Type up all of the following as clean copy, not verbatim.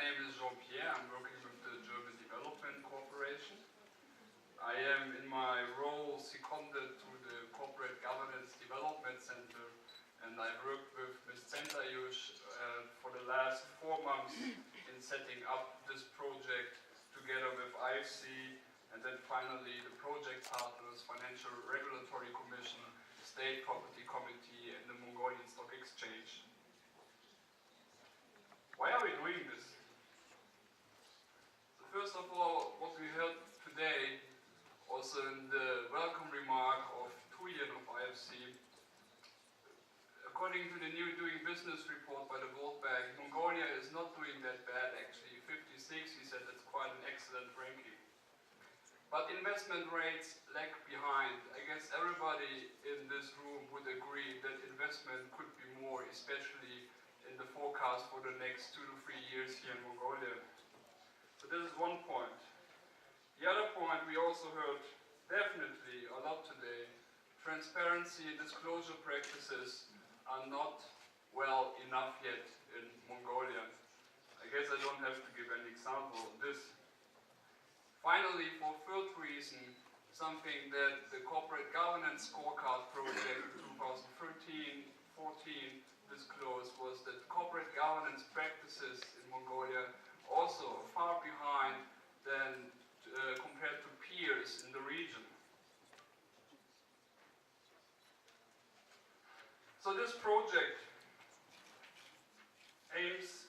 name is Jean-Pierre. I'm working with the German Development Corporation. I am in my role seconded to the Corporate Governance Development Center, and I worked with Ms. Centayush for the last 4 months in setting up this project together with IFC, and then finally the project partners, Financial Regulatory Commission, State Property Committee, and the Mongolian Stock Exchange. Why are we doing this? So first of all, what we heard today, also in the welcome remark of Tuyen of IFC, according to the new Doing Business report by the World Bank, Mongolia is not doing that bad actually. 56, he said, that's quite an excellent ranking. But investment rates lag behind. I guess everybody in this room would agree that investment could be more, especially in the forecast for the next 2 to 3 years here in Mongolia. So this is one point. The other point we also heard definitely a lot today, transparency and disclosure practices are not well enough yet in Mongolia. I guess I don't have to give an example of this. Finally, for third reason, something that the Corporate Governance Scorecard Project 2013-14 disclosed was that corporate governance practices in Mongolia also are far behind than compared to peers in the region. So this project aims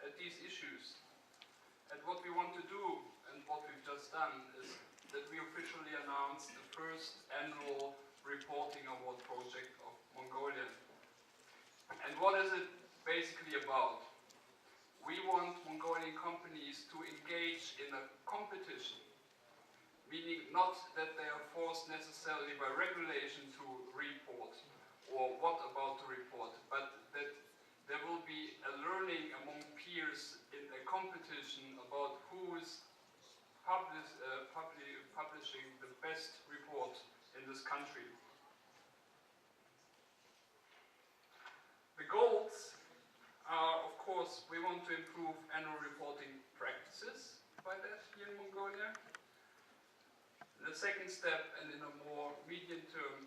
at these issues. And what we want to do, and what we've just done, is that we officially announced the first annual reporting award project of Mongolia. And what is it basically about? We want Mongolian companies to engage in a competition, meaning not that they are forced necessarily by regulation to report or what about to report, but that there will be a learning among peers in a competition about who is publishing the best report in this country. The goals are, of course, we want to improve annual reporting practices by that here in Mongolia. The second step, and in a more medium term,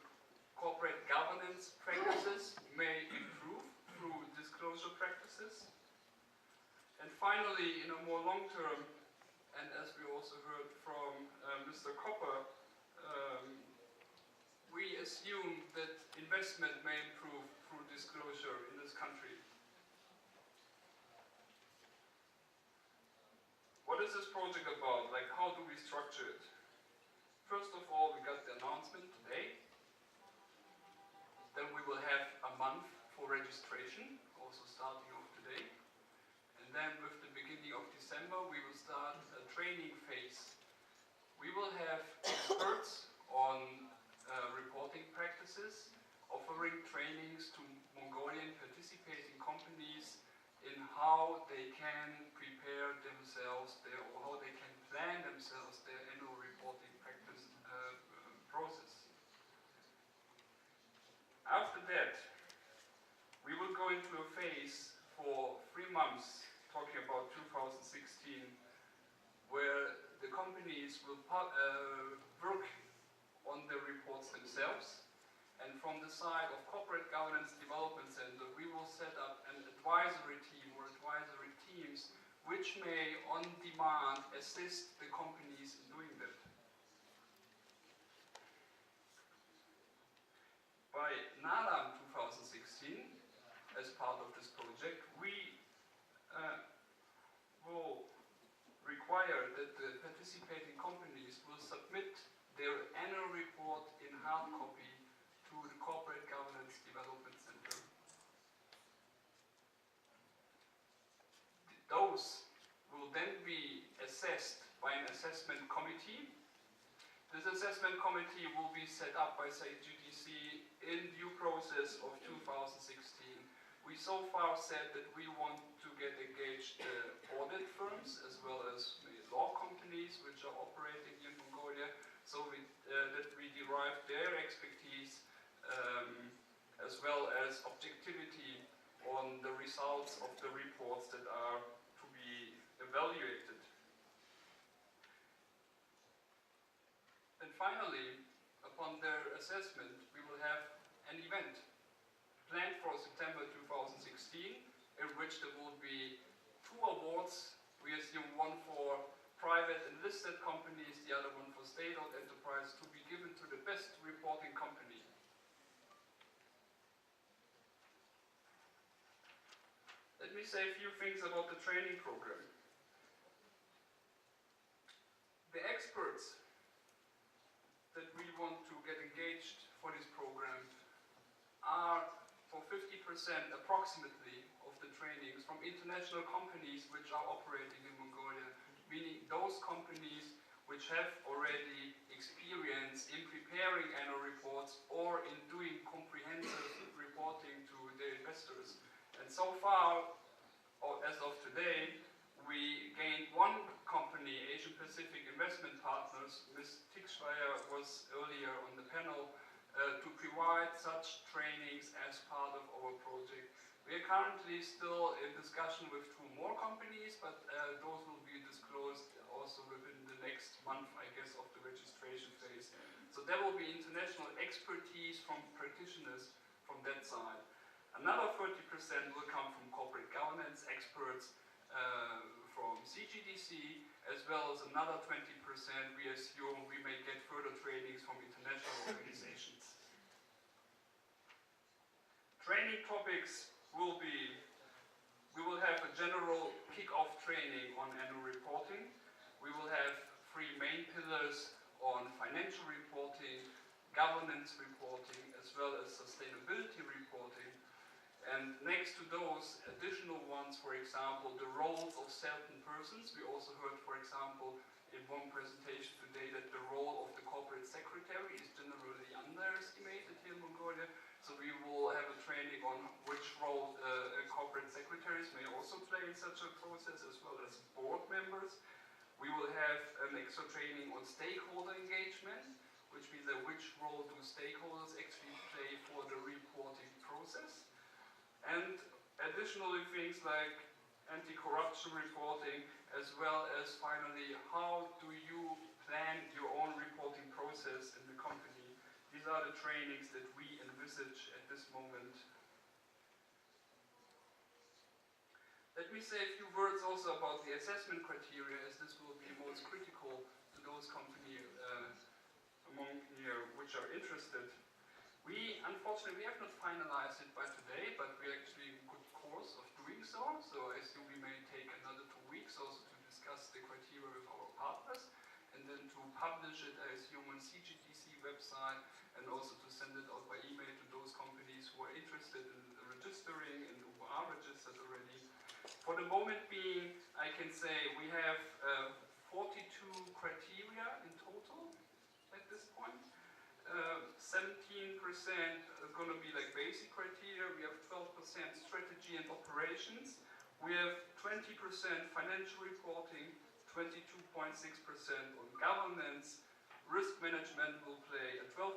corporate governance practices may improve through disclosure practices. And finally, in a more long term, and as we also heard from Mr. Kopper, we assume that investment may improve through disclosure in this country. What is this project about? Like, how do we structure it? First of all, we got the announcement today. Then we will have a month for registration, also starting off today. And then with the beginning of December, we will start a training phase. We will have experts on reporting practices, offering trainings to Mongolian participating companies in how they can prepare themselves or how they can plan themselves their annual reporting practice process. After that, we will go into a phase for 3 months, talking about 2016, where the companies will work on the reports themselves. And from the side of Corporate Governance Development Center, we will set up an advisory team or advisory teams which may, on demand, assist the companies in doing that. By NADAM 2016, as part of this project, we will require that the participating companies will submit their annual report in hard copy to the Corporate Governance Development Center. Those will then be assessed by an assessment committee. This assessment committee will be set up by GDC in due process of 2016. We so far said that we want to get engaged audit firms as well as law companies which are operating in Mongolia, so that we derive their expertise as well as objectivity on the results of the reports that are to be evaluated. And finally, upon their assessment, we will have an event planned for September 2016, in which there will be 2 awards. We assume one for private and listed companies, the other one for state-owned enterprise, to be given to the best reporting company. Let me say a few things about the training program. The experts that we want to get engaged for this program are for 50% approximately of the trainings from international companies which are operating in Mongolia, meaning those companies which have already experience in preparing annual reports or in doing comprehensive reporting to their investors. And so far, or as of today, we gained one company, Asian Pacific Investment Partners. Ms. Tickschweier was earlier on the panel, to provide such trainings as part of our project. We are currently still in discussion with 2 more companies, but those will be disclosed also within the next month, I guess, of the registration phase. So there will be international expertise from practitioners from that side. Another 30% will come from corporate governance experts from CGDC, as well as another 20% we assume we may get further trainings from international organizations. Training topics will be, we will have a general kick-off training on annual reporting. We will have 3 main pillars on financial reporting, governance reporting, as well as sustainability reporting. And next to those additional ones, for example, the roles of certain persons. We also heard, for example, in one presentation today that the role of the corporate secretary is generally underestimated here in Mongolia. So we will have a training on which role corporate secretaries may also play in such a process, as well as board members. We will have an extra training on stakeholder engagement, which means that which role do stakeholders actually play for the reporting process. And additionally, things like anti-corruption reporting, as well as finally, how do you plan your own reporting process in the company? These are the trainings that we envisage at this moment. Let me say a few words also about the assessment criteria, as this will be most critical to those companies among you which are interested. Unfortunately, we have not finalized it by today, but we're actually in good course of doing so. So I assume we may take another 2 weeks also to discuss the criteria with our partners, and then to publish it, I assume, on CGDC website, and also to send it out by email to those companies who are interested in registering and who are registered already. For the moment being, I can say we have 42 criteria in total at this point. 17% are going to be like basic criteria. We have 12% strategy and operations. We have 20% financial reporting, 22.6% on governance. Risk management will play a 12%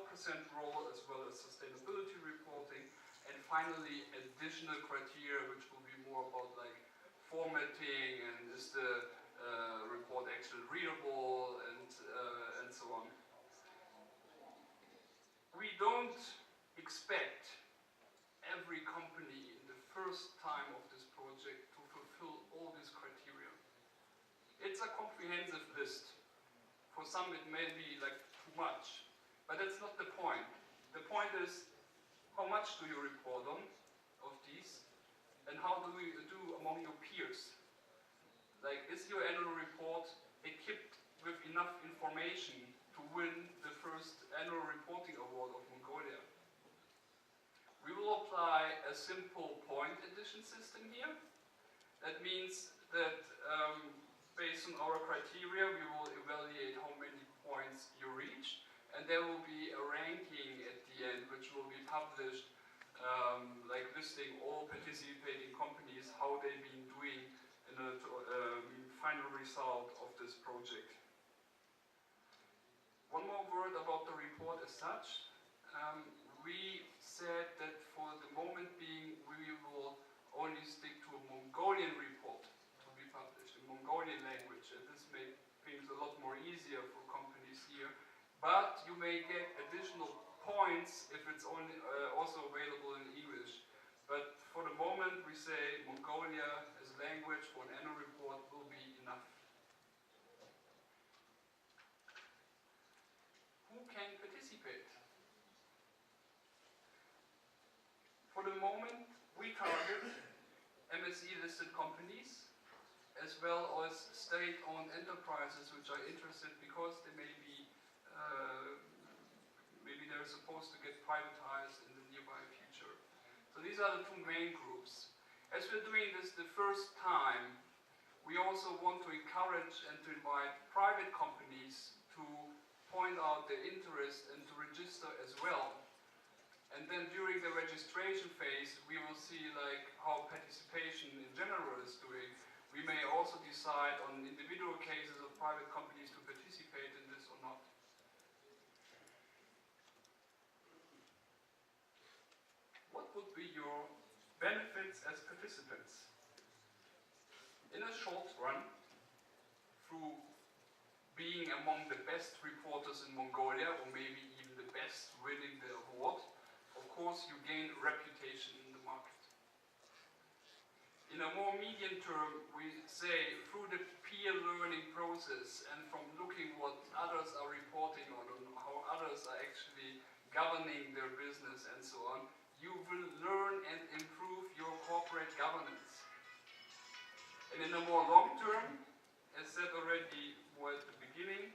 role, as well as sustainability reporting. And finally, additional criteria, which will be more about like formatting and is the report actually readable and so on. We don't expect every company in the first time of this project to fulfill all these criteria. It's a comprehensive list. For some it may be like too much, but that's not the point. The point is, how much do you report on of these, and how do you do among your peers? Like, is your annual report equipped with enough information to win the first annual reporting award of Mongolia? We will apply a simple point addition system here. That means that based on our criteria, we will evaluate how many points you reach, and there will be a ranking at the end, which will be published, like listing all participating companies, how they've been doing in the final result of this project. One more word about the report as such. We said that for the moment being, we will only stick to a Mongolian report to be published in Mongolian language, and this makes things a lot more easier for companies here. But you may get additional points if it's only also available in English. But for the moment, we say Mongolia as a language for an annual report will be enough. Who can participate? For the moment, we target MSCI-listed companies as well as state-owned enterprises which are interested because they may be maybe they're supposed to get privatized in the nearby future. So these are the two main groups. As we're doing this the first time, we also want to encourage and to invite private companies to point out their interest and to register as well. And then during the registration phase, we will see like how participation in general is doing. We may also decide on individual cases of private companies to participate in this or not. What would be your benefits as participants? In a short run, through being among the best reporters in Mongolia, or maybe even the best winning the award, of course you gain reputation in the market. In a more medium term, we say through the peer learning process and from looking what others are reporting on and how others are actually governing their business and so on, you will learn and improve your corporate governance. And in a more long term, as said already at the beginning,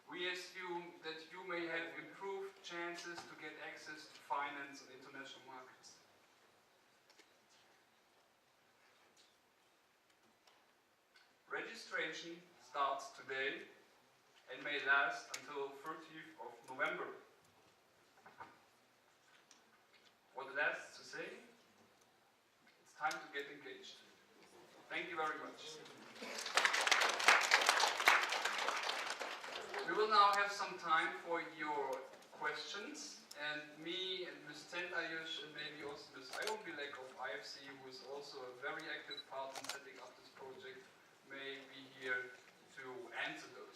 we assume that you may have improved chances to get access to finance on international markets. Registration starts today and may last until 30th of November. What lasts to say? It's time to get engaged. Thank you very much. We will now have some time for your questions, and me and Ms. Tentayush and maybe also Ms. Ayombilek of IFC, who is also a very active part in setting up this project, may be here to answer those.